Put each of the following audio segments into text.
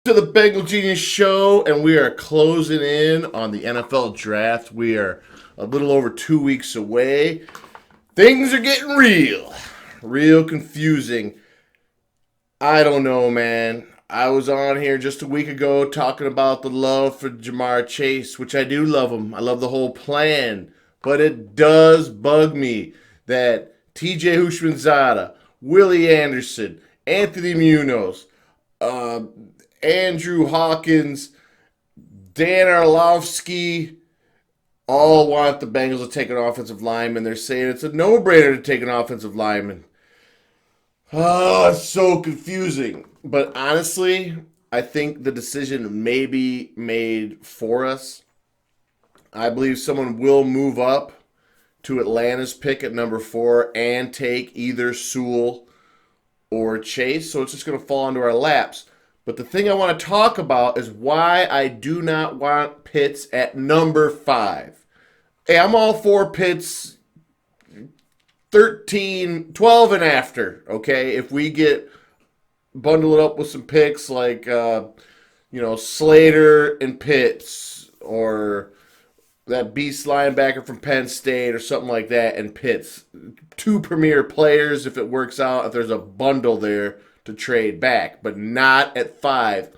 To the Bengal Genius Show, and we are closing in on the NFL draft. We are a little over 2 weeks away. Things are getting real confusing. I don't know, man. I was on here just a week ago talking about the love for Jamar Chase, which I do love him. I love the whole plan, but it does bug me that TJ Hushmanzada, Willie Anderson, Anthony Munoz, uh, Andrew Hawkins, Dan Arlovsky all want the Bengals to take an offensive lineman. They're saying it's a no-brainer to take an offensive lineman. Oh, it's so confusing. But honestly, I think the decision may be made for us. I believe someone will move up to Atlanta's pick at number 4 and take either Sewell or Chase. So it's just going to fall into our laps. But the thing I want to talk about is why I do not want Pitts at number 5. Hey, I'm all for Pitts 13, 12 and after, okay? If we get bundled up with some picks like, Slater and Pitts or that beast linebacker from Penn State or something like that and Pitts. 2 premier players if it works out, if there's a bundle there to trade back, but not at 5.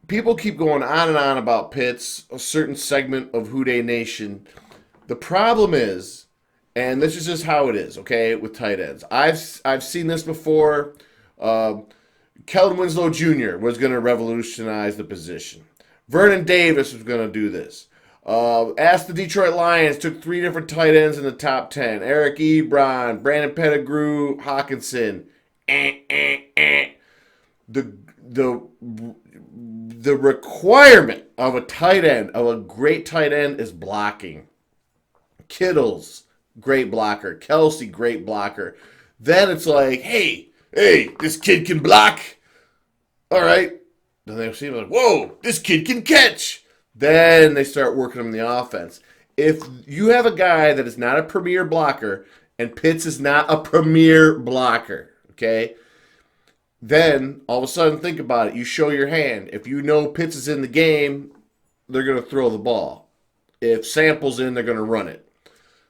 People keep going on and on about Pitts, a certain segment of Houday Nation. The problem is, and this is just how it is, okay, with tight ends. I've seen this before. Kellen Winslow Jr. was going to revolutionize the position. Vernon Davis was going to do this. Ask the Detroit Lions took 3 different tight ends in the top 10. Eric Ebron, Brandon Pettigrew, Hawkinson. The requirement of a tight end, of a great tight end, is blocking. Kittle's great blocker. Kelsey, great blocker. Then it's like, hey, this kid can block. All right. Then they see like, whoa, this kid can catch. Then they start working him in the offense. If you have a guy that is not a premier blocker and Pitts is not a premier blocker, okay, then all of a sudden think about it. You show your hand. If you know Pitts is in the game, they're going to throw the ball. If Sample's in, they're going to run it.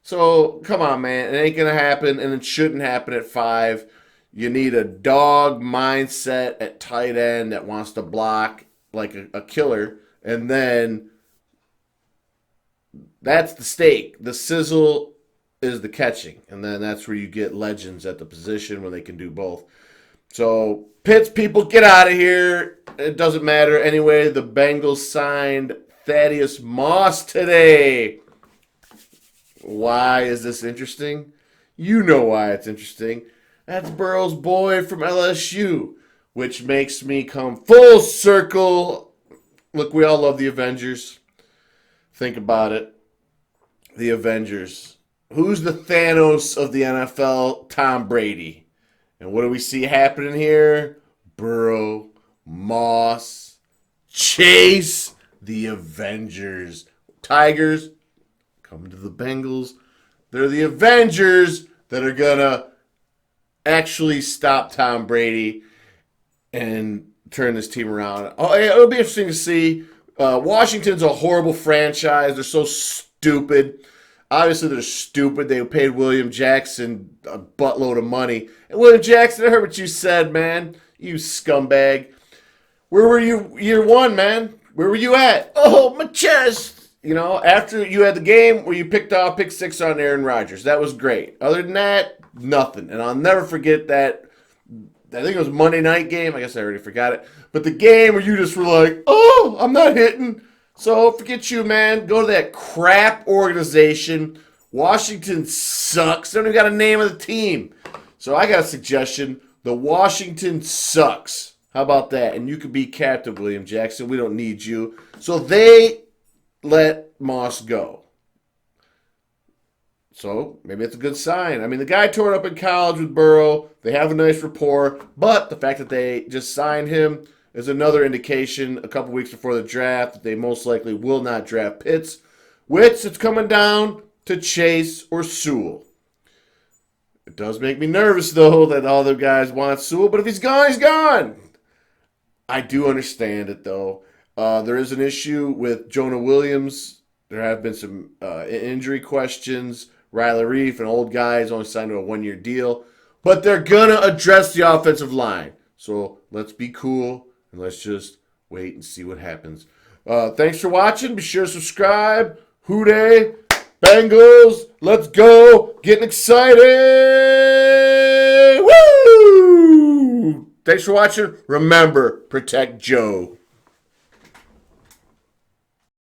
So, come on, man. It ain't going to happen, and it shouldn't happen at 5. You need a dog mindset at tight end that wants to block like a killer, and then that's the steak. The sizzle is the catching, and then that's where you get legends at the position where they can do both. So, Pitts, people, get out of here. It doesn't matter. Anyway, the Bengals signed Thaddeus Moss today. Why is this interesting? You know why it's interesting. That's Burrow's boy from LSU, which makes me come full circle. Look, we all love the Avengers. Think about it. The Avengers. Who's the Thanos of the NFL? Tom Brady. And what do we see happening here? Burrow, Moss, Chase, the Avengers. Tigers coming to the Bengals. They're the Avengers that are going to actually stop Tom Brady and turn this team around. Oh, it'll be interesting to see. Washington's a horrible franchise. They're so stupid. Obviously, they're stupid. They paid William Jackson a buttload of money. And William Jackson, I heard what you said, man. You scumbag. Where were you year 1, man? Where were you at? Oh, my chest. After you had the game where you picked off pick 6 on Aaron Rodgers. That was great. Other than that, nothing. And I'll never forget that. I think it was a Monday night game. I guess I already forgot it. But the game where you just were like, oh, I'm not hitting. So forget you, man. Go to that crap organization. Washington sucks. They don't even got a name of the team. So I got a suggestion. The Washington sucks. How about that? And you could be captain, William Jackson. We don't need you. So they let Moss go. So maybe it's a good sign. I mean, the guy tore it up in college with Burrow. They have a nice rapport. But the fact that they just signed him is another indication a couple weeks before the draft that they most likely will not draft Pitts, which it's coming down to Chase or Sewell. It does make me nervous, though, that all the guys want Sewell, but if he's gone, he's gone. I do understand it, though. There is an issue with Jonah Williams. There have been some injury questions. Riley Reef, an old guy, is only signed to a 1 year deal. But they're going to address the offensive line. So let's be cool and let's just wait and see what happens. Thanks for watching. Be sure to subscribe. Hooday. Bengals. Let's go. Getting excited. Woo! Thanks for watching. Remember, protect Joe.